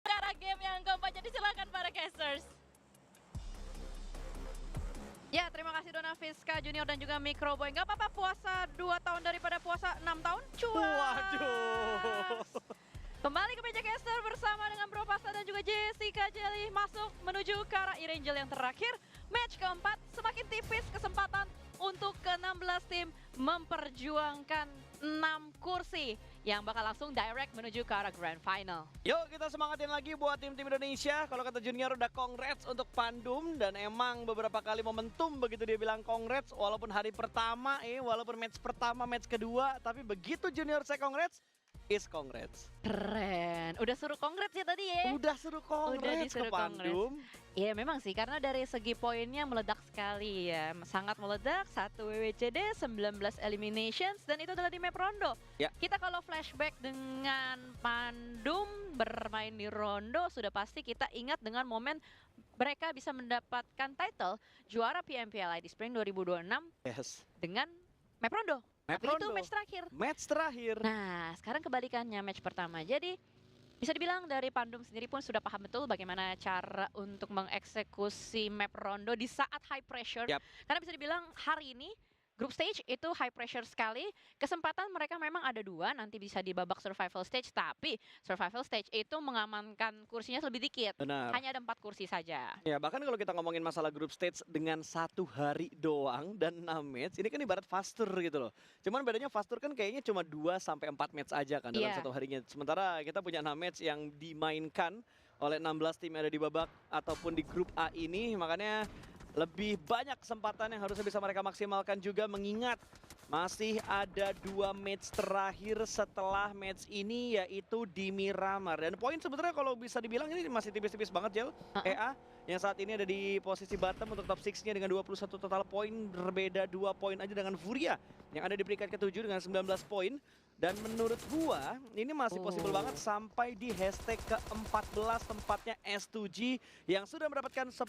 Cara game yang keempat, jadi silakan para casters. Ya, terima kasih Dona Fiska Junior dan juga Microboy. Gak apa-apa puasa 2 tahun daripada puasa 6 tahun. Cuas! Waduh. Kembali ke meja caster bersama dengan Bro Pasta dan juga Jessica Jelly masuk menuju ke arah E-Angel yang terakhir. Match keempat, semakin tipis kesempatan untuk ke-16 tim memperjuangkan 6 kursi yang bakal langsung direct menuju ke arah Grand Final. Yuk kita semangatin lagi buat tim-tim Indonesia. Kalau kata Junior udah congrats untuk Pandum. Dan emang beberapa kali momentum begitu dia bilang congrats. Walaupun hari pertama walaupun match pertama, match kedua. Tapi begitu Junior saya congrats, is congrats. Keren, udah suruh congrats ya tadi ya? Udah suruh congrats ke disuruh Pandum. Iya memang sih, karena dari segi poinnya meledak sekali ya. Sangat meledak, 1 WWCD, 19 eliminations, dan itu adalah di map Rondo. Ya. Kita kalau flashback dengan Pandum bermain di Rondo, sudah pasti kita ingat dengan momen mereka bisa mendapatkan title juara PMPLI di Spring 2026 Yes. dengan map Rondo. Map Tapi itu Rondo. match terakhir. Match terakhir. Nah, sekarang kebalikannya match pertama. Jadi bisa dibilang dari Pandum sendiri pun sudah paham betul bagaimana cara untuk mengeksekusi map Rondo di saat high pressure. Yap. Karena bisa dibilang hari ini group stage itu high pressure sekali. Kesempatan mereka memang ada 2, nanti bisa di babak survival stage. Tapi survival stage itu mengamankan kursinya lebih dikit. Benar. Hanya ada 4 kursi saja. Ya bahkan kalau kita ngomongin masalah group stage dengan 1 hari doang dan 6 match, ini kan ibarat faster gitu loh. Cuman bedanya faster kan kayaknya cuma 2-4 match aja kan dalam Iya. satu harinya. Sementara kita punya 6 match yang dimainkan oleh 16 tim yang ada di babak ataupun di grup A ini, makanya lebih banyak kesempatan yang harusnya bisa mereka maksimalkan juga, mengingat masih ada 2 match terakhir setelah match ini, yaitu di Miramar. Dan poin sebenarnya kalau bisa dibilang ini masih tipis-tipis banget, Jel. EA yang saat ini ada di posisi bottom untuk top 6-nya dengan 21 total poin, berbeda 2 poin aja dengan Furia yang ada di peringkat ke-7 dengan 19 poin. Dan menurut gua ini masih possible banget sampai di hashtag ke-14 tempatnya S2G yang sudah mendapatkan 10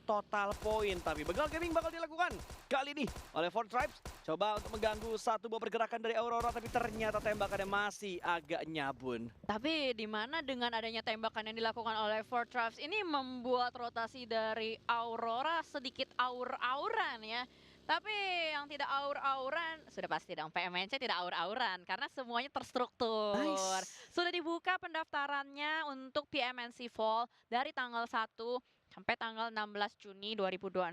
total poin. Tapi begal gaming bakal dilakukan kali ini oleh Four Tribes. Coba untuk mengganggu satu buah pergerakan dari Aurora, tapi ternyata tembakannya masih agak nyabun. Tapi di mana dengan adanya tembakan yang dilakukan oleh Four Tribes ini membuat rotasi dari Aurora sedikit aur-auran ya. Tapi yang tidak aur-auran, sudah pasti dong PMNC tidak aur-auran karena semuanya terstruktur. Nice. Sudah dibuka pendaftarannya untuk PMNC Fall dari tanggal 1 sampai tanggal 16 Juni 2026.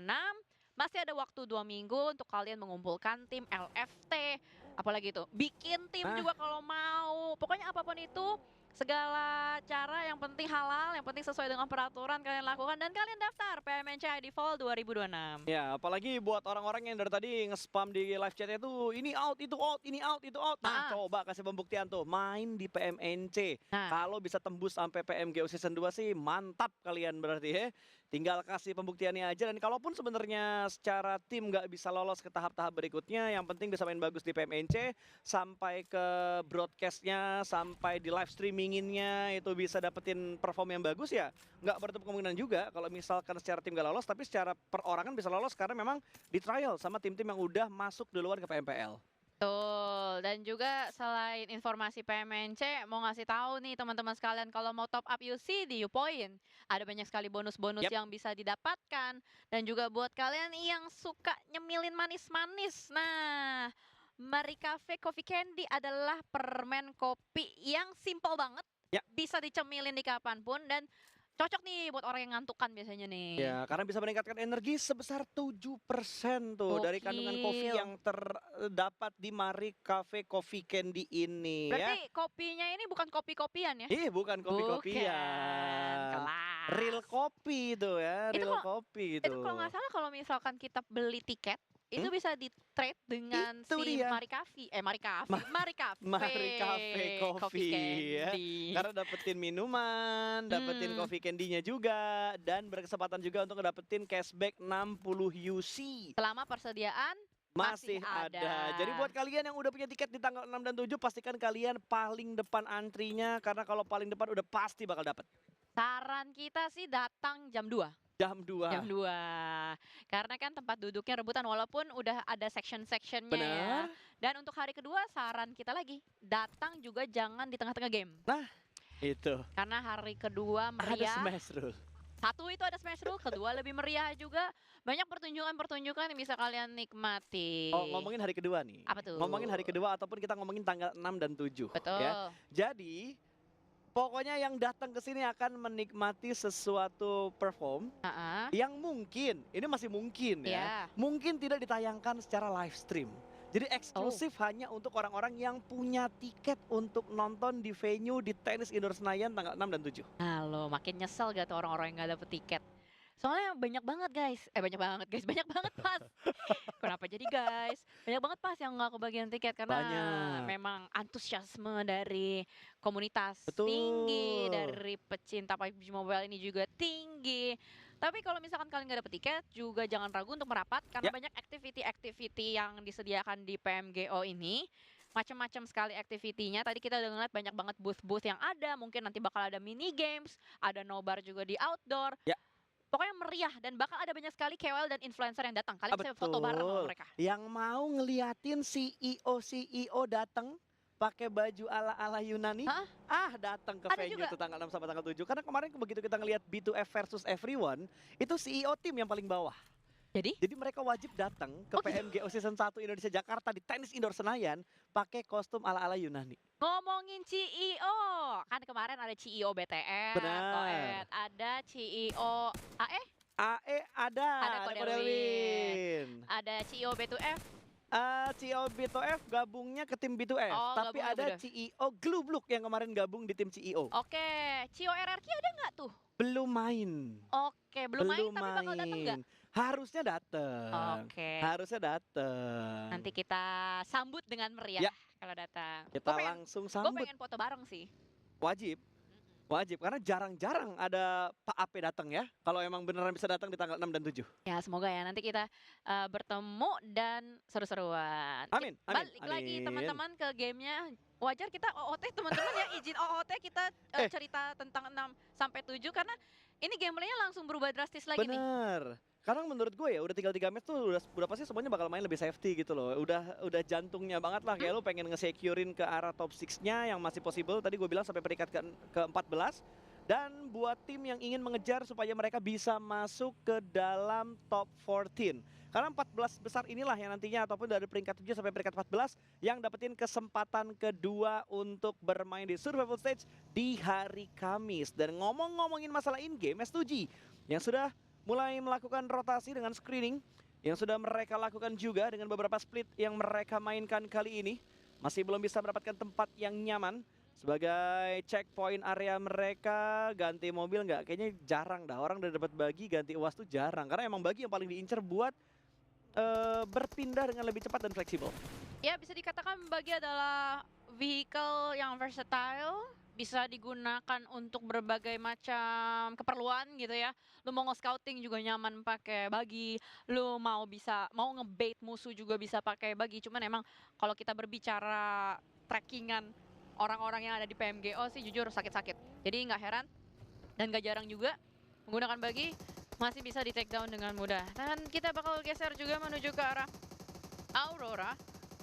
Masih ada waktu 2 minggu untuk kalian mengumpulkan tim LFT. Apalagi itu, bikin tim juga kalau mau. Pokoknya apapun itu, segala cara yang penting halal, yang penting sesuai dengan peraturan kalian lakukan. Dan kalian daftar PMNC ID Fall 2026. Ya, apalagi buat orang-orang yang dari tadi nge-spam di live chatnya tuh, ini out, itu out, ini out, itu out. Nah, coba kasih pembuktian tuh, main di PMNC. Kalau bisa tembus sampai PMGO Season 2 sih mantap kalian berarti ya. Tinggal kasih pembuktiannya aja, dan kalaupun sebenarnya secara tim nggak bisa lolos ke tahap-tahap berikutnya, yang penting bisa main bagus di PMNC, sampai ke broadcastnya, sampai di live streaminginnya itu bisa dapetin perform yang bagus ya. Nggak bertemu kemungkinan juga kalau misalkan secara tim nggak lolos, tapi secara perorangan bisa lolos karena memang di trial sama tim-tim yang udah masuk duluan ke PMPL. Betul, dan juga selain informasi PMNC, mau ngasih tahu nih teman-teman sekalian kalau mau top up UC di Upoint, ada banyak sekali bonus-bonus yang bisa didapatkan. Dan juga buat kalian yang suka nyemilin manis-manis, nah Mari Cafe Coffee Candy adalah permen kopi yang simple banget, bisa dicemilin di kapanpun dan cocok nih buat orang yang ngantukan biasanya nih. Ya, karena bisa meningkatkan energi sebesar 7% tuh dari kandungan kopi yang terdapat di Mari Cafe Coffee Candy ini. Berarti kopinya ini bukan kopi-kopian ya? Bukan kopi-kopian. Kelas. Real kopi itu ya, real kopi itu. Itu kalau nggak salah kalau misalkan kita beli tiket, itu bisa di-trade dengan Itu si dia. Mari Cafe Coffee ya. Karena dapetin minuman, dapetin coffee candy-nya juga, dan berkesempatan juga untuk dapetin cashback 60 UC. Selama persediaan masih ada. Jadi buat kalian yang udah punya tiket di tanggal 6 dan 7, pastikan kalian paling depan antrinya, karena kalau paling depan udah pasti bakal dapet. Saran kita sih datang jam 2. Jam 2. Jam 2. Karena kan tempat duduknya rebutan walaupun udah ada section-sectionnya ya. Dan untuk hari kedua saran kita lagi, datang juga jangan di tengah-tengah game. Nah, Itu. Karena hari kedua Ada meriah. smash rule. Satu itu ada smash rule, kedua lebih meriah juga. Banyak pertunjukan-pertunjukan yang bisa kalian nikmati. Oh, ngomongin hari kedua nih. Apa tuh? Ngomongin hari kedua ataupun kita ngomongin tanggal 6 dan 7 ya. Betul. Jadi pokoknya yang datang ke sini akan menikmati sesuatu perform Heeh. yang mungkin, ini masih mungkin ya, Ya. mungkin tidak ditayangkan secara live stream. Jadi eksklusif hanya untuk orang-orang yang punya tiket untuk nonton di venue di Tenis Indoor Senayan tanggal 6 dan 7. Nah lo makin nyesel gak tuh orang-orang yang gak dapet tiket? Soalnya banyak banget guys, banyak banget pas. Kenapa jadi guys? Banyak banget pas yang nggak kebagian tiket karena Banyak. memang antusiasme dari komunitas Betul. tinggi, dari pecinta PUBG Mobile ini juga tinggi. Tapi kalau misalkan kalian nggak dapet tiket, juga jangan ragu untuk merapat karena Ya. banyak activity-activity yang disediakan di PMGO ini. Macam-macam sekali activity-nya. Tadi kita udah ngeliat banyak banget booth-booth yang ada. Mungkin nanti bakal ada mini games, ada nobar juga di outdoor. Ya. Pokoknya meriah dan bakal ada banyak sekali KOL dan influencer yang datang. Kalian bisa foto bareng sama Betul. mereka. Yang mau ngeliatin CEO datang pakai baju ala-ala Yunani, Hah? datang ke Ada venue juga? tuh tanggal 6 sampai tanggal 7. Karena kemarin begitu kita ngelihat B2F versus Everyone, itu CEO tim yang paling bawah. Jadi? Jadi mereka wajib datang ke Oh, gitu. PMGO Season 1 Indonesia Jakarta di Tenis Indoor Senayan pakai kostum ala-ala Yunani. Ngomongin CEO, kan kemarin ada CEO BTR, Benar. Koet, ada CEO AE, AE ada Kode Kode Win. Win. ada CEO B2F. CEO B2F gabungnya ke tim B2F, Oh, tapi gabungnya ada B2F. CEO Glue Block yang kemarin gabung di tim CEO. Oke, CEO RRQ ada nggak tuh? Belum main. Oke, belum main tapi bakal datang nggak? Harusnya datang. Oke. Harusnya datang. Nanti kita sambut dengan meriah Ya. kalau datang. Kita Gue langsung gue sambut. pengen foto bareng sih. Wajib. Wajib karena jarang-jarang ada Pak AP datang ya. Kalau emang beneran bisa datang di tanggal 6 dan 7. Ya semoga ya nanti kita bertemu dan seru-seruan. Amin, amin, Balik lagi amin. teman-teman ke gamenya. Wajar kita OOT teman-teman ya, izin OOT kita cerita tentang 6 sampai 7 karena ini gameplaynya langsung berubah drastis lagi nih. Bener. Karena menurut gue ya udah tinggal 3 match tuh udah pasti semuanya bakal main lebih safety gitu loh. Udah jantungnya banget lah kayak lu pengen nge-securein ke arah top 6-nya yang masih possible. Tadi gue bilang sampai peringkat ke-14. Dan buat tim yang ingin mengejar supaya mereka bisa masuk ke dalam top 14. Karena 14 besar inilah yang nantinya ataupun dari peringkat 7 sampai peringkat 14 yang dapetin kesempatan kedua untuk bermain di survival stage di hari Kamis. Dan ngomongin masalah in-game, S2G yang sudah mulai melakukan rotasi dengan screening yang sudah mereka lakukan juga dengan beberapa split yang mereka mainkan kali ini. Masih belum bisa mendapatkan tempat yang nyaman sebagai checkpoint area mereka. Ganti mobil nggak? Kayaknya jarang dah. Orang udah dapat bagi ganti UAS tuh jarang. Karena emang bagi yang paling diincar buat berpindah dengan lebih cepat dan fleksibel. Ya bisa dikatakan bagi adalah vehicle yang versatile, bisa digunakan untuk berbagai macam keperluan gitu ya. Lu mau nge-scouting juga nyaman pakai bagi, lu mau ngebait musuh juga bisa pakai bagi. Cuman emang kalau kita berbicara trackingan orang-orang yang ada di PMGO sih jujur sakit-sakit. Jadi nggak heran dan nggak jarang juga menggunakan bagi masih bisa di take down dengan mudah. Dan kita bakal geser juga menuju ke arah Aurora.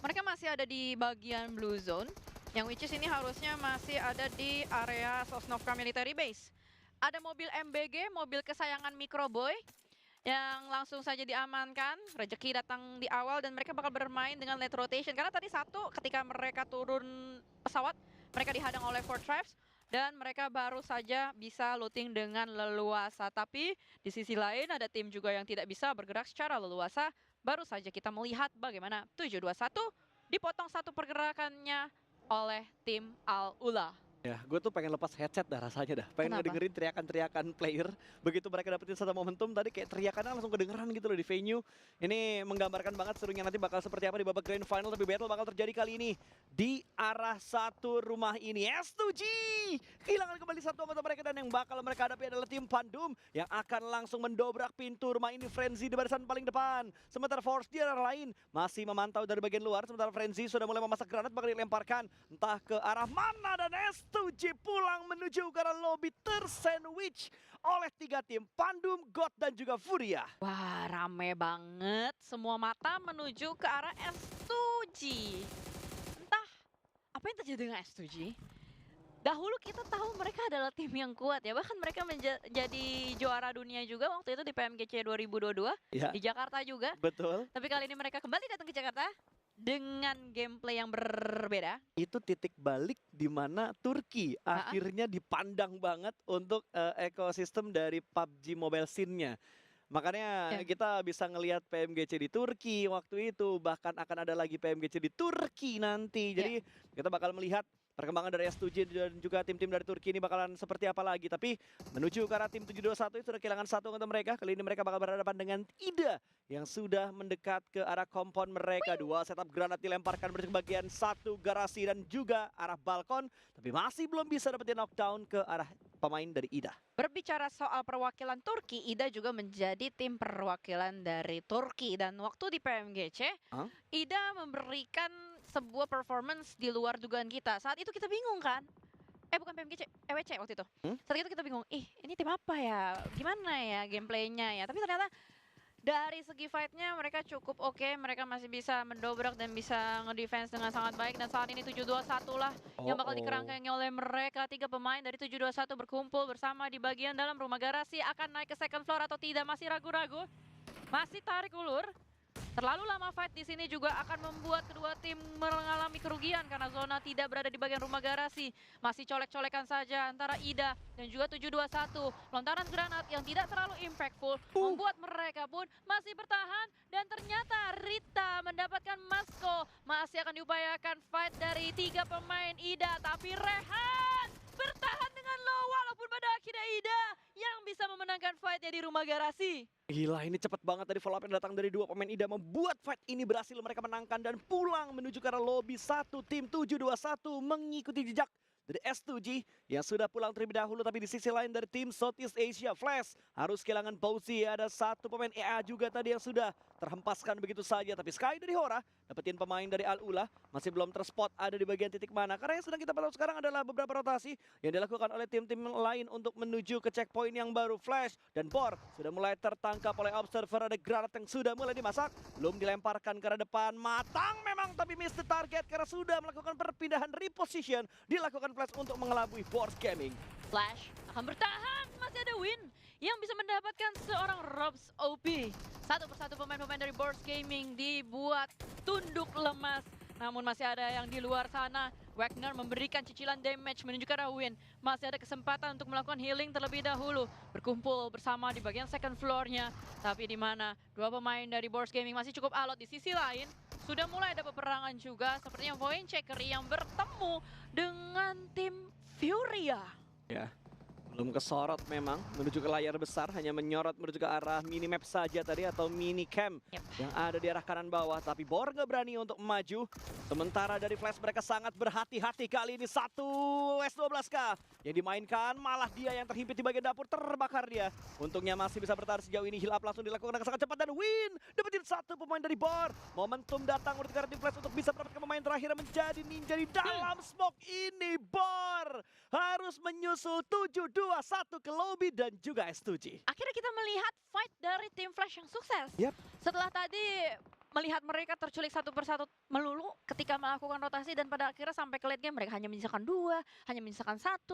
Mereka masih ada di bagian blue zone, yang which is ini harusnya masih ada di area Sosnovka Military Base. Ada mobil MBG, mobil kesayangan Microboy, yang langsung saja diamankan. Rezeki datang di awal dan mereka bakal bermain dengan late rotation. Karena tadi satu ketika mereka turun pesawat, mereka dihadang oleh Fort Tribes. Dan mereka baru saja bisa looting dengan leluasa. Tapi di sisi lain ada tim juga yang tidak bisa bergerak secara leluasa. Baru saja kita melihat bagaimana 721 dipotong satu pergerakannya oleh tim Al-Ula. Ya, gue tuh pengen lepas headset dah rasanya dah. Pengen Kenapa? ngedengerin teriakan-teriakan player. Begitu mereka dapetin satu momentum tadi kayak teriakannya langsung kedengeran gitu loh di venue. Ini menggambarkan banget serunya nanti bakal seperti apa di babak grand final. Tapi battle bakal terjadi kali ini di arah satu rumah ini. S2G kehilangan kembali satu anggota mereka dan yang bakal mereka hadapi adalah tim Pandum yang akan langsung mendobrak pintu rumah ini. Frenzy di barisan paling depan. Sementara Force di arah lain masih memantau dari bagian luar. Sementara Frenzy sudah mulai memasak granat bakal dilemparkan entah ke arah mana dan S2G pulang menuju ke arah lobby tersandwich oleh 3 tim Pandum, God dan juga Furia. Wah, rame banget. Semua mata menuju ke arah S2G. Entah apa yang terjadi dengan S2G. Dahulu kita tahu mereka adalah tim yang kuat ya, bahkan mereka jadi juara dunia juga waktu itu di PMGC 2022 Ya, di Jakarta juga. betul. Tapi kali ini mereka kembali datang ke Jakarta dengan gameplay yang berbeda. Itu titik balik di mana Turki akhirnya dipandang banget untuk ekosistem dari PUBG Mobile scene-nya. Makanya Ya. kita bisa ngelihat PMGC di Turki waktu itu, bahkan akan ada lagi PMGC di Turki nanti. Jadi kita bakal melihat perkembangan dari S2J dan juga tim-tim dari Turki ini bakalan seperti apa lagi. Tapi menuju ke arah tim 721 itu sudah kehilangan satu anggota mereka. Kali ini mereka bakal berhadapan dengan Ida yang sudah mendekat ke arah kompon mereka. Dua setup granat dilemparkan menuju ke bagian satu garasi dan juga arah balkon. Tapi masih belum bisa dapetin knockdown ke arah pemain dari Ida. Berbicara soal perwakilan Turki, Ida juga menjadi tim perwakilan dari Turki. Dan waktu di PMGC, Ida memberikan sebuah performance di luar dugaan kita. Saat itu kita bingung kan? Bukan PMGC, EWC waktu itu. Saat itu kita bingung, ini tim apa ya? Gimana ya gameplaynya ya? Tapi ternyata dari segi fight-nya mereka cukup oke. Mereka masih bisa mendobrak dan bisa ngedefense dengan sangat baik. Dan saat ini 721 lah yang bakal dikerangkengi oleh mereka. 3 pemain dari 721 berkumpul bersama di bagian dalam rumah garasi. Akan naik ke second floor atau tidak? Masih ragu-ragu. Masih tarik ulur. Terlalu lama fight di sini juga akan membuat kedua tim mengalami kerugian karena zona tidak berada di bagian rumah garasi. Masih colek-colekan saja antara Ida dan juga 721. Lontaran granat yang tidak terlalu impactful membuat mereka pun masih bertahan dan ternyata Rita mendapatkan Masko. Masih akan diupayakan fight dari 3 pemain Ida, tapi Rehan bertahan dengan low walaupun pada akhirnya Ida yang bisa memenangkan fightnya di rumah garasi. Gila, ini cepet banget dari follow up yang datang dari 2 pemain Ida membuat fight ini berhasil mereka menangkan dan pulang menuju ke arah lobby. Satu tim 721 mengikuti jejak dari S2G yang sudah pulang terlebih dahulu. Tapi di sisi lain dari tim Southeast Asia, Flash harus kehilangan Pauzi. Ada satu pemain EA juga tadi yang sudah terhempaskan begitu saja. Tapi Sky dari Hora dapetin pemain dari Al-Ula, masih belum terspot ada di bagian titik mana. Karena yang sedang kita pantau sekarang adalah beberapa rotasi yang dilakukan oleh tim-tim lain untuk menuju ke checkpoint yang baru. Flash dan Bor sudah mulai tertangkap oleh observer. Ada granat yang sudah mulai dimasak, belum dilemparkan ke arah depan. Matang memang tapi miss the target karena sudah melakukan perpindahan reposition. Dilakukan Flash untuk mengelabui Boars Gaming. Flash akan bertahan, masih ada win yang bisa mendapatkan seorang Robs OP. Satu persatu pemain-pemain dari Boars Gaming dibuat tunduk lemas. Namun masih ada yang di luar sana. Wagner memberikan cicilan damage menuju ke arah win. Masih ada kesempatan untuk melakukan healing terlebih dahulu. Berkumpul bersama di bagian second floor-nya. Tapi di mana 2 pemain dari Boars Gaming masih cukup alot. Di sisi lain sudah mulai ada peperangan juga. Sepertinya Voinchekery yang bertemu dengan tim Furia. Ya, belum kesorot memang menuju ke layar besar, hanya menyorot menuju ke arah minimap saja tadi atau minicam yang ada di arah kanan bawah. Tapi Bor nggak berani untuk maju. Sementara dari Flash mereka sangat berhati-hati kali ini. Satu S12K yang dimainkan, malah dia yang terhimpit di bagian dapur, terbakar dia. Untungnya masih bisa bertahan sejauh ini. Heal up langsung dilakukan dengan sangat cepat dan win. Dapetin satu pemain dari Bor. Momentum datang menuju ke arah tim Flash untuk bisa mendapatkan pemain terakhir menjadi ninja di dalam smoke ini. Bor harus menyusul 721 ke lobby dan juga S2G. Akhirnya kita melihat fight dari tim Flash yang sukses. Setelah tadi melihat mereka terculik satu persatu melulu ketika melakukan rotasi dan pada akhirnya sampai ke late game mereka hanya menyisakan 2, hanya menyisakan 1.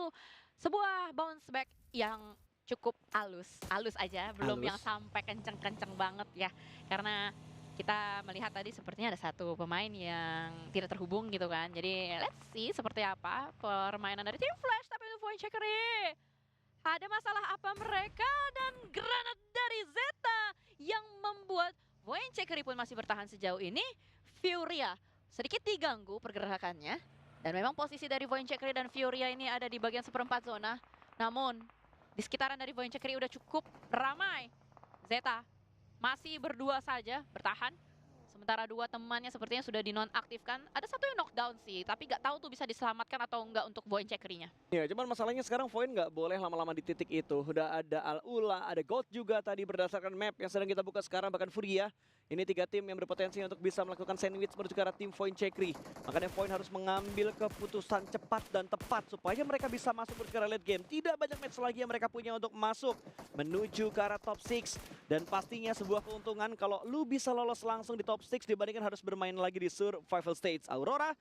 Sebuah bounce back yang cukup halus aja, belum yang sampai kenceng-kenceng banget ya. Karena kita melihat tadi sepertinya ada satu pemain yang tidak terhubung gitu kan. Jadi let's see seperti apa permainan dari tim Flash. Tapi itu Voinchekery, ada masalah apa mereka? Dan granat dari Zeta yang membuat Voinchekery pun masih bertahan sejauh ini. Furia sedikit diganggu pergerakannya. Dan memang posisi dari Voinchekery dan Furia ini ada di bagian seperempat zona. Namun di sekitaran dari Voinchekery udah cukup ramai. Zeta masih berdua saja bertahan. Sementara 2 temannya sepertinya sudah dinonaktifkan. Ada satu yang knockdown sih, tapi nggak tahu tuh bisa diselamatkan atau enggak untuk Voinchekery-nya. Ya, cuman masalahnya sekarang Voin nggak boleh lama-lama di titik itu. Udah ada Al-Ula, ada God juga tadi berdasarkan map yang sedang kita buka sekarang, bahkan Furia. Ini 3 tim yang berpotensi untuk bisa melakukan sandwich menuju ke arah tim Voinchekery. Makanya Voin harus mengambil keputusan cepat dan tepat supaya mereka bisa masuk menuju ke arah late game. Tidak banyak match lagi yang mereka punya untuk masuk menuju ke arah top 6. Dan pastinya sebuah keuntungan kalau lu bisa lolos langsung di top 6 dibandingkan harus bermain lagi di survival stage. Aurora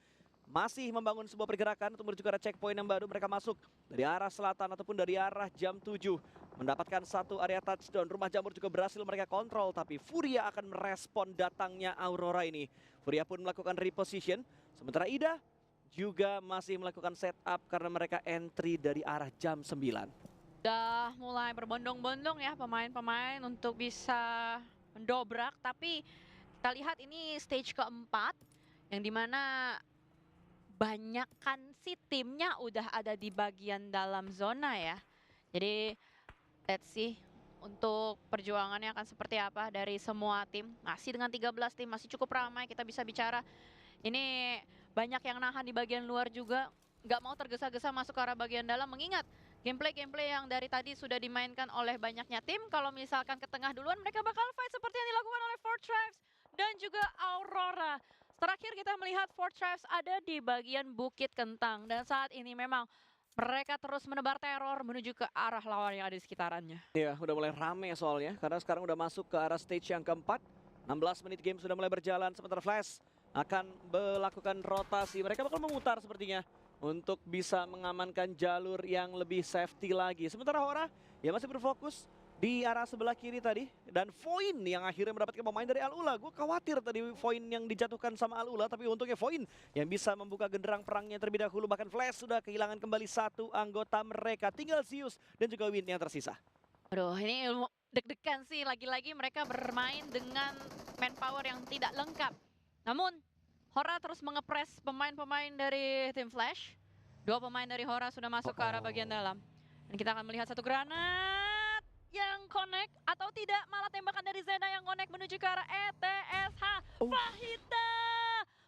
masih membangun sebuah pergerakan untuk menuju ke arah checkpoint yang baru. Mereka masuk dari arah selatan ataupun dari arah jam 7. Mendapatkan satu area touchdown. Rumah Jamur juga berhasil mereka kontrol. Tapi Furia akan merespon datangnya Aurora ini. Furia pun melakukan reposition. Sementara Ida juga masih melakukan setup karena mereka entry dari arah jam 9. Udah mulai berbondong-bondong ya pemain-pemain untuk bisa mendobrak. Tapi kita lihat ini stage keempat. Yang dimana banyakkan si timnya udah ada di bagian dalam zona ya. Jadi let's see untuk perjuangannya akan seperti apa dari semua tim. Masih dengan 13 tim, masih cukup ramai, kita bisa bicara. Ini banyak yang nahan di bagian luar juga. Nggak mau tergesa-gesa masuk ke arah bagian dalam, mengingat gameplay-gameplay yang dari tadi sudah dimainkan oleh banyaknya tim. Kalau misalkan ke tengah duluan, mereka bakal fight seperti yang dilakukan oleh Four Tribes dan juga Aurora. Terakhir kita melihat Four Tribes ada di bagian Bukit Kentang. Dan saat ini memang mereka terus menebar teror menuju ke arah lawan yang ada di sekitarannya. Iya, udah mulai rame soalnya. Karena sekarang udah masuk ke arah stage yang keempat. 16 menit game sudah mulai berjalan. Sementara Flash akan melakukan rotasi. Mereka bakal memutar sepertinya untuk bisa mengamankan jalur yang lebih safety lagi. Sementara Hora ya masih berfokus di arah sebelah kiri tadi. Dan Voin yang akhirnya mendapatkan pemain dari Al-Ula. Gue khawatir tadi Voin yang dijatuhkan sama Al-Ula. Tapi untungnya Voin yang bisa membuka genderang perangnya terlebih dahulu. Bahkan Flash sudah kehilangan kembali satu anggota mereka. Tinggal Zeus dan juga Win yang tersisa. Aduh, ini deg-degan sih. Lagi-lagi mereka bermain dengan manpower yang tidak lengkap. Namun Hora terus mengepres pemain-pemain dari tim Flash. 2 pemain dari Hora sudah masuk ke arah bagian dalam. Dan kita akan melihat satu granat yang connect atau tidak, malah tembakan dari Zena yang connect menuju ke arah ETSH. Fahita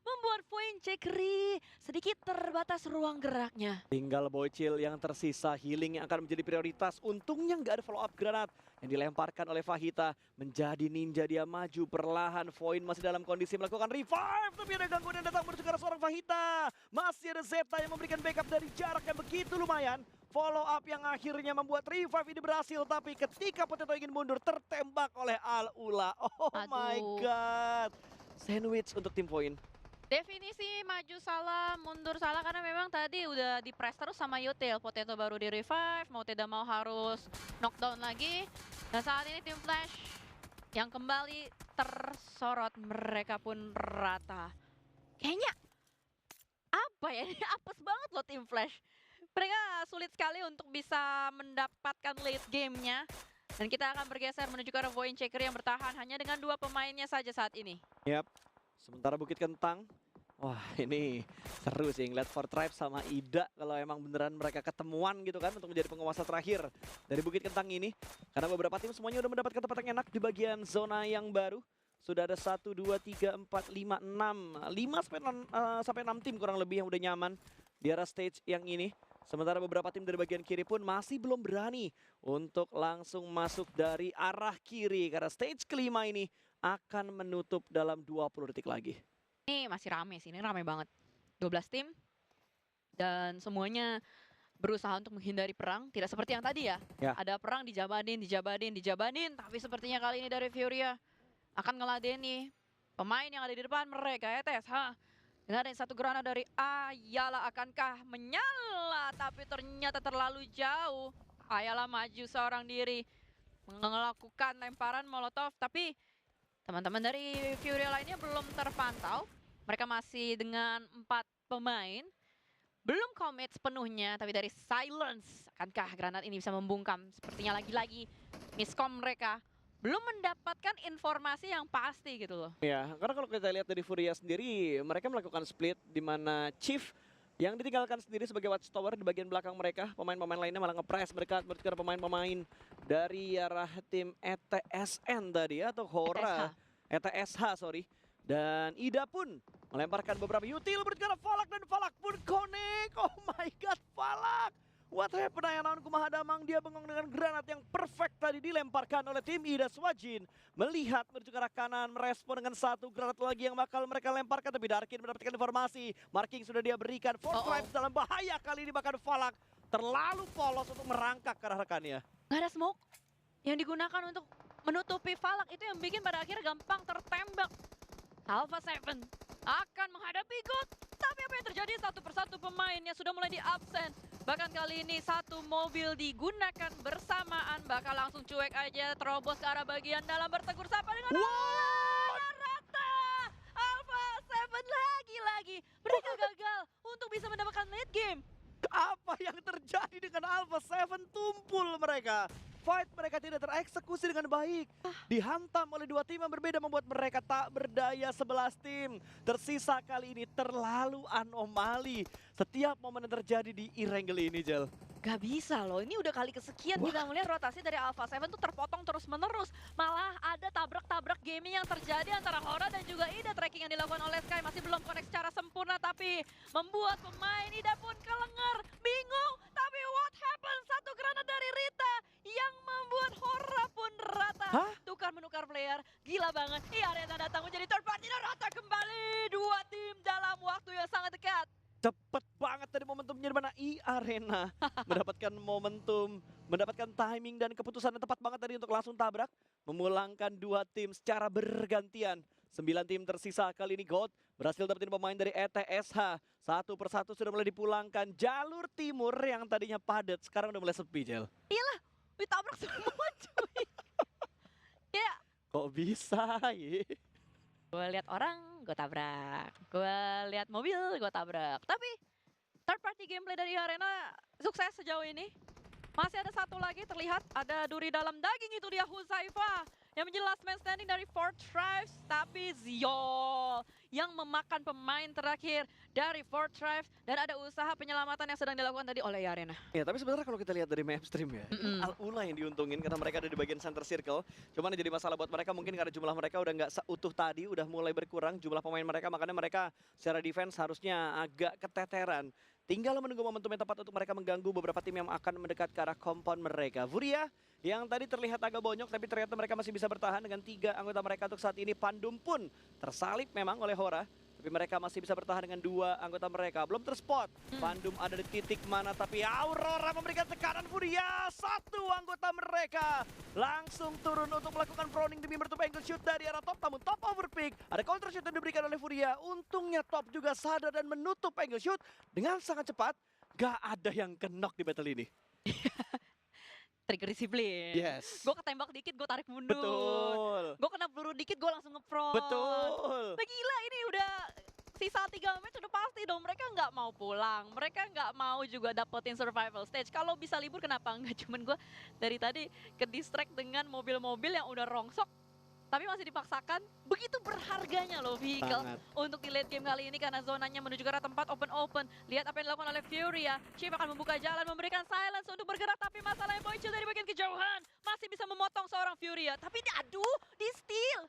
membuat Voin Cekri sedikit terbatas ruang geraknya. Tinggal Bocil yang tersisa, healing yang akan menjadi prioritas. Untungnya nggak ada follow up granat yang dilemparkan oleh Fahita. Menjadi ninja, dia maju perlahan. Voin masih dalam kondisi melakukan revive, tapi ada gangguan yang datang menuju ke arah seorang Fahita. Masih ada Zeta yang memberikan backup dari jarak yang begitu lumayan. Follow up yang akhirnya membuat revive ini berhasil, tapi ketika Potato ingin mundur tertembak oleh Al-Ula. Oh my god. Sandwich untuk tim Voin. Definisi maju salah, mundur salah karena memang tadi udah di press terus sama Yutil. Potato baru di revive, mau tidak mau harus knockdown lagi. Dan saat ini tim Flash yang kembali tersorot, mereka pun rata. Kayaknya apa ya, ini apes banget loh tim Flash. Mereka sulit sekali untuk bisa mendapatkan late game-nya. Dan kita akan bergeser menuju ke arah Voin Checker yang bertahan hanya dengan 2 pemainnya saja saat ini. Yap. Sementara Bukit Kentang, wah ini seru sih ngeliat Four Tribes sama Ida kalau emang beneran mereka ketemuan gitu kan untuk menjadi penguasa terakhir dari Bukit Kentang ini. Karena beberapa tim semuanya udah mendapatkan tempat yang enak di bagian zona yang baru. Sudah ada 1, 2, 3, 4, 5, 6. 5 sampai 6 tim kurang lebih yang udah nyaman di arah stage yang ini. Sementara beberapa tim dari bagian kiri pun masih belum berani untuk langsung masuk dari arah kiri. Karena stage kelima ini akan menutup dalam 20 detik lagi. Ini masih rame sih, ini rame banget. 12 tim dan semuanya berusaha untuk menghindari perang. Tidak seperti yang tadi ya. Ada perang dijabanin. Tapi sepertinya kali ini dari Furia akan ngeladeni pemain yang ada di depan mereka, ETSH. Dengan ada satu granat dari Ayala, akankah menyala? Tapi ternyata terlalu jauh. Ayala maju seorang diri melakukan lemparan molotov, tapi teman-teman dari Furia lainnya belum terpantau. Mereka masih dengan 4 pemain. Belum commit sepenuhnya, tapi dari Silence, akankah granat ini bisa membungkam? Sepertinya lagi-lagi miskom mereka belum mendapatkan informasi yang pasti gitu loh. Ya, karena kalau kita lihat dari Furia sendiri, mereka melakukan split di mana Chief yang ditinggalkan sendiri sebagai watchtower di bagian belakang mereka. Pemain-pemain lainnya malah nge-press mereka bertukar pemain-pemain dari arah tim ETSN tadi atau Hora. ETSH, sorry. Dan Ida pun melemparkan beberapa util bertukar Falak dan Falak pun connect. Oh my god, Falak. What happened Ayanon Kumahadamang, dia bengong dengan granat yang perfect tadi dilemparkan oleh tim Ida Swajin. Melihat menuju ke arah kanan, merespon dengan 1 granat lagi yang bakal mereka lemparkan. Tapi Darkin mendapatkan informasi, marking sudah dia berikan. Four Tribes dalam bahaya kali ini, bahkan Falak terlalu polos untuk merangkak ke arah rekannya. Gak ada smoke yang digunakan untuk menutupi Falak, itu yang bikin pada akhirnya gampang tertembak. Alpha 7 akan menghadapi God Tapi apa yang terjadi, satu persatu pemainnya sudah mulai di-absen. Bahkan kali ini satu mobil digunakan bersamaan, bakal langsung cuek aja terobos ke arah bagian dalam, bertegur sapa dengan Rata. Alpha 7 lagi-lagi. Mereka gagal untuk bisa mendapatkan lead game. Apa yang terjadi dengan Alpha 7? Tumpul mereka. Fight mereka tidak tereksekusi dengan baik. Dihantam oleh dua tim yang berbeda membuat mereka tak berdaya. 11 tim tersisa kali ini terlalu anomali. Setiap momen yang terjadi di E-Wrangle ini, Jel. Gak bisa loh, ini udah kali kesekian kita melihat rotasi dari Alpha 7 tuh terpotong terus menerus. Malah ada tabrak-tabrak gaming yang terjadi antara Hora dan juga Ida. Tracking yang dilakukan oleh Sky masih belum connect secara sempurna, tapi membuat pemain Ida pun kelengar, bingung. Tapi what happened? Satu granat dari Rita yang membuat Hora pun rata. Tukar menukar player, gila banget. Arena datang menjadi third party dan rata kembali. Dua tim dalam waktu yang sangat dekat. Cepet banget tadi momentumnya, di mana E-Arena mendapatkan momentum, mendapatkan timing dan keputusan yang tepat banget tadi untuk langsung tabrak, memulangkan dua tim secara bergantian. 9 tim tersisa kali ini God berhasil dapetin pemain dari ETSH. Satu persatu sudah mulai dipulangkan. Jalur timur yang tadinya padat sekarang udah mulai sepi, Jel. Iyalah, ditabrak semua cuy. Ya, Kok bisa ya? gue lihat orang, gue tabrak. Gue lihat mobil, gue tabrak. Tapi third party gameplay dari Arena sukses sejauh ini. Masih ada satu lagi terlihat, ada duri dalam daging, itu dia Huzaifa yang menjadi last man standing dari Fortress. Tapi Ziol yang memakan pemain terakhir dari Fortress, dan ada usaha penyelamatan yang sedang dilakukan tadi oleh Arena. Ya, tapi sebenarnya kalau kita lihat dari mainstream ya, Al-Ula yang diuntungin karena mereka ada di bagian center circle. Cuman yang jadi masalah buat mereka mungkin karena jumlah mereka udah nggak seutuh tadi, udah mulai berkurang jumlah pemain mereka, makanya mereka secara defense harusnya agak keteteran. Tinggal menunggu momentum yang tepat untuk mereka mengganggu beberapa tim yang akan mendekat ke arah compound mereka. Furia yang tadi terlihat agak bonyok, tapi ternyata mereka masih bisa bertahan dengan 3 anggota mereka untuk saat ini. Pandum pun tersalip memang oleh Hora, tapi mereka masih bisa bertahan dengan 2 anggota mereka. Belum terspot. Pandum ada di titik mana, tapi Aurora memberikan tekanan. Furia, 1 anggota mereka langsung turun untuk melakukan proning demi menutup angle shoot dari arah top. Namun top overpick, ada counter shoot yang diberikan oleh Furia. Untungnya top juga sadar dan menutup angle shoot dengan sangat cepat. Gak ada yang kenok di battle ini. Trigger disiplin. Yes. Gue ketembak dikit, gue tarik mundur. Betul. Gue kena peluru dikit, gue langsung nge-front. Betul. Nah, gila, ini udah sisa 3 match udah pasti dong. Mereka nggak mau pulang. Mereka nggak mau juga dapetin survival stage. Kalau bisa libur kenapa enggak? Cuman gue dari tadi ke distract dengan mobil-mobil yang udah rongsok. Tapi masih dipaksakan. Begitu berharganya loh vehicle untuk di late game kali ini, karena zonanya menuju ke arah tempat open-open. Lihat apa yang dilakukan oleh Furia. Chief akan membuka jalan, memberikan silence untuk bergerak. Tapi masalahnya Boychill dari bagian kejauhan masih bisa memotong seorang Furia. Tapi aduh, di steal.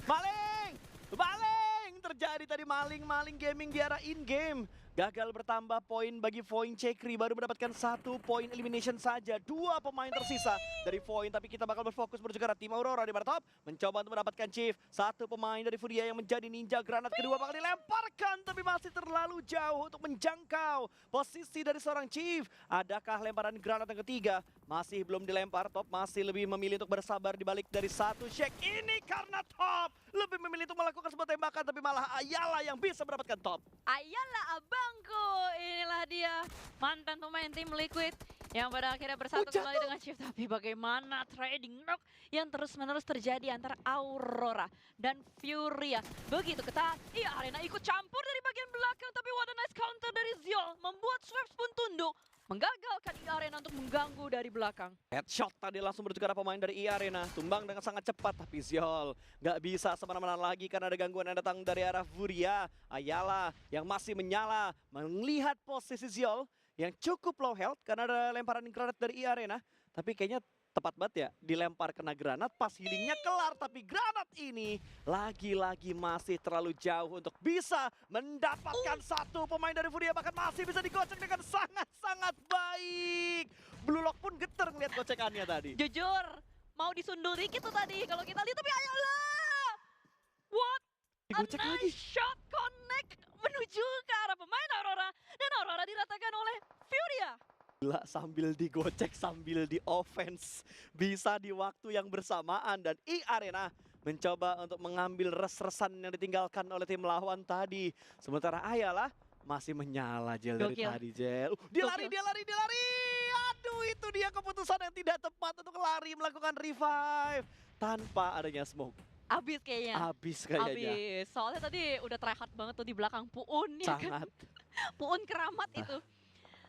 Maling! Maling! Terjadi tadi maling gaming di arah in-game. Gagal bertambah poin bagi Voin Cekri, baru mendapatkan 1 poin elimination saja. 2 pemain tersisa dari Voin, tapi kita bakal berfokus menuju ke arah tim Aurora di top. Mencoba untuk mendapatkan Chief. 1 pemain dari Furia yang menjadi ninja. Granat kedua bakal dilemparkan, tapi masih terlalu jauh untuk menjangkau posisi dari seorang Chief. Adakah lemparan granat yang ketiga? Masih belum dilempar. Top masih lebih memilih untuk bersabar di balik dari 1 shake ini, karena Top lebih memilih untuk melakukan sebuah tembakan, tapi malah Ayala yang bisa mendapatkan Top. Ayala abangku, inilah dia mantan pemain tim Liquid yang pada akhirnya bersatu kembali dengan Chief. Tapi bagaimana trading knock yang terus-menerus terjadi antara Aurora dan Furia. Begitu ketat, Arena ikut campur dari bagian belakang, tapi what a nice counter dari Ziol membuat Swaps pun tunduk. Menggagalkan Arena untuk mengganggu dari belakang. Headshot tadi langsung menuju ke arah pemain dari Arena. Tumbang dengan sangat cepat, tapi Ziol nggak bisa semena-mena lagi karena ada gangguan yang datang dari arah Furia. Ayala yang masih menyala melihat posisi Ziol yang cukup low health karena ada lemparan granat dari Arena. Tapi kayaknya tepat banget ya, dilempar kena granat pas healingnya kelar. Tapi granat ini lagi-lagi masih terlalu jauh untuk bisa mendapatkan 1 pemain dari Furia. Bahkan masih bisa digocek dengan sangat-sangat baik. Blue Lock pun getar ngeliat gocekannya tadi. Jujur, mau disundul dikit tuh tadi kalau kita lihat, tapi Ayala! What a Digocek nice lagi. shot connect menuju ke arah pemain Aurora. Dan Aurora diratakan oleh Furia. Gila, sambil digocek, sambil di offense. Bisa di waktu yang bersamaan. Dan Arena mencoba untuk mengambil res-resan yang ditinggalkan oleh tim lawan tadi. Sementara Ayala masih menyala Jel dari Gokil. tadi Jel. Dia lari, Gokil. dia lari, dia lari. Aduh itu dia keputusan yang tidak tepat untuk lari melakukan revive tanpa adanya smoke. Abis kayaknya. Habis kayaknya. Abis. Soalnya tadi udah tryhard banget tuh di belakang Puun ya kan. Sangat. Puun keramat itu.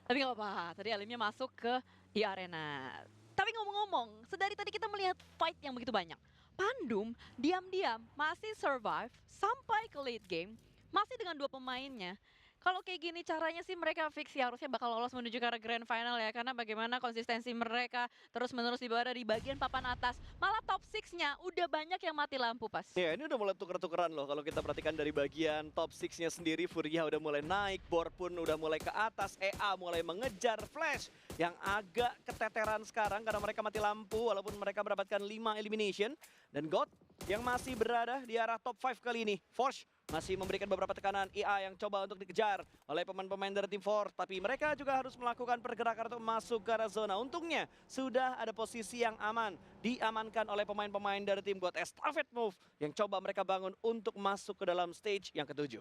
Tapi nggak apa-apa, tadi Alimnya masuk ke Arena. Tapi ngomong-ngomong, sedari tadi kita melihat fight yang begitu banyak. Pandum diam-diam masih survive sampai ke late game, masih dengan 2 pemainnya. Kalau kayak gini caranya sih mereka fix ya, harusnya bakal lolos menuju ke arah grand final ya. Karena bagaimana konsistensi mereka terus-menerus berada di bagian papan atas. Malah top 6-nya udah banyak yang mati lampu pas. Ya ini udah mulai tuker-tukeran loh kalau kita perhatikan dari bagian top 6-nya sendiri. Furia udah mulai naik, Bor pun udah mulai ke atas, EA mulai mengejar Flash yang agak keteteran sekarang karena mereka mati lampu walaupun mereka mendapatkan 5 elimination. Dan God yang masih berada di arah top 5 kali ini. Forge masih memberikan beberapa tekanan, EA yang coba untuk dikejar oleh pemain-pemain dari tim Forge. Tapi mereka juga harus melakukan pergerakan untuk masuk ke arah zona. Untungnya sudah ada posisi yang aman, diamankan oleh pemain-pemain dari tim God. Estafet move yang coba mereka bangun untuk masuk ke dalam stage yang ke-7.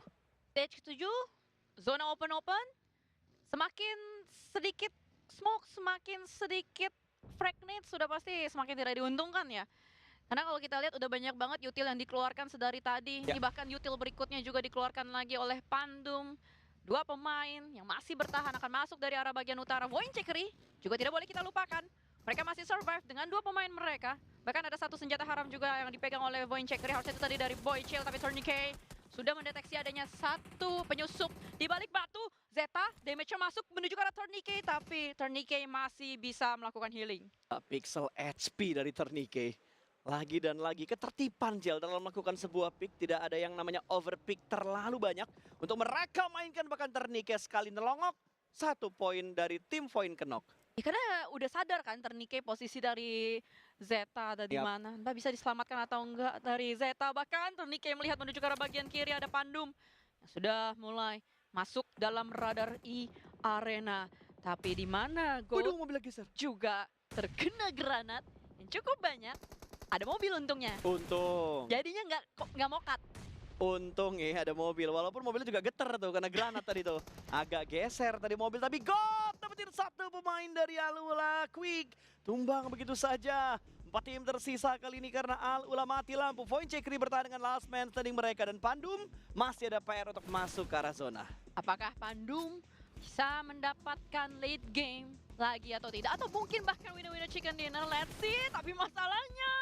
Stage ke-7, zona open-open, semakin sedikit smoke, semakin sedikit fragment sudah pasti semakin tidak diuntungkan ya. Karena kalau kita lihat udah banyak banget util yang dikeluarkan sedari tadi. Ya. Ini bahkan util berikutnya juga dikeluarkan lagi oleh Pandum. 2 pemain yang masih bertahan akan masuk dari arah bagian utara. Voinchekri juga tidak boleh kita lupakan. Mereka masih survive dengan 2 pemain mereka. Bahkan ada satu senjata haram juga yang dipegang oleh Voinchekri. Harusnya itu tadi dari Boychill, tapi Tourniquet sudah mendeteksi adanya satu penyusup di balik batu. Zeta, damage-nya masuk menuju ke arah Tourniquet, tapi Tourniquet masih bisa melakukan healing. Pixel HP dari Tourniquet. Lagi dan lagi ketertiban Jel dalam melakukan sebuah pick. Tidak ada yang namanya overpick terlalu banyak untuk mereka mainkan, bahkan Tourniquet sekali nelongok. 1 poin dari tim Voin kenok. Ya, karena udah sadar kan Tourniquet posisi dari Zeta ada di Yap. mana. Entah bisa diselamatkan atau enggak dari Zeta. Bahkan Tourniquet melihat menuju ke arah bagian kiri ada Pandum yang sudah mulai masuk dalam radar Arena. Tapi di mana Waduh, Gold mobil geser. juga terkena granat yang cukup banyak. Ada mobil untungnya. Untung. Jadinya nggak mokat. Untung ya ada mobil, walaupun mobilnya juga geter tuh karena granat tadi tuh. Agak geser tadi mobil, tapi God dapetin 1 pemain dari Al-Ula. Quick, tumbang begitu saja. 4 tim tersisa kali ini karena Al-Ula mati lampu. Voinchekri bertahan dengan last man standing mereka. Dan Pandum masih ada PR untuk masuk ke arah zona. Apakah Pandum bisa mendapatkan late game lagi atau tidak? Atau mungkin bahkan winner-winner chicken dinner, let's see. Tapi masalahnya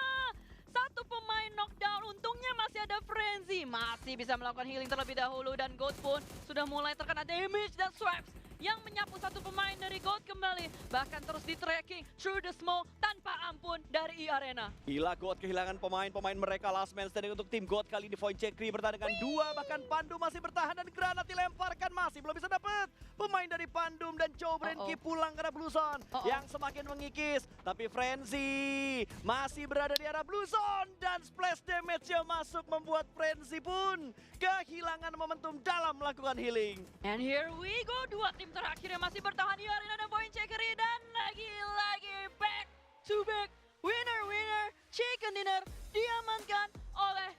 1 pemain knockdown, untungnya masih ada Frenzy. Masih bisa melakukan healing terlebih dahulu dan God pun sudah mulai terkena damage dan swipes yang menyapu 1 pemain dari God kembali. Bahkan terus di tracking through the smoke tanpa ampun dari Arena. Gila, God kehilangan pemain-pemain mereka. Last man standing untuk tim God kali ini. Voinchekri bertahan dengan 2. Bahkan Pandum masih bertahan dan granat dilemparkan. Masih belum bisa dapat. Pemain dari Pandum dan Chow Brenki pulang ke arah Blue Zone yang semakin mengikis. Tapi Frenzy masih berada di arah Blue Zone. Dan splash damage yang masuk membuat Frenzy pun kehilangan momentum dalam melakukan healing. And here we go, 2 tim terakhir yang masih bertahan di Arena dan Voinchekri. Dan lagi-lagi back to back winner chicken dinner diamankan oleh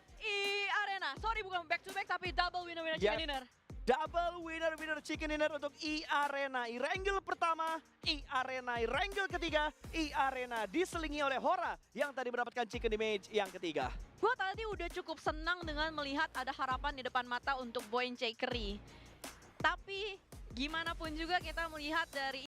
Arena. Sorry, bukan back to back tapi double winner chicken dinner. Double winner chicken dinner untuk Arena. Wrangle pertama, Arena Wrangle ketiga, Arena diselingi oleh Hora yang tadi mendapatkan chicken damage yang ketiga. Gua tadi udah cukup senang dengan melihat ada harapan di depan mata untuk Voinchekri. Tapi gimana pun juga kita melihat dari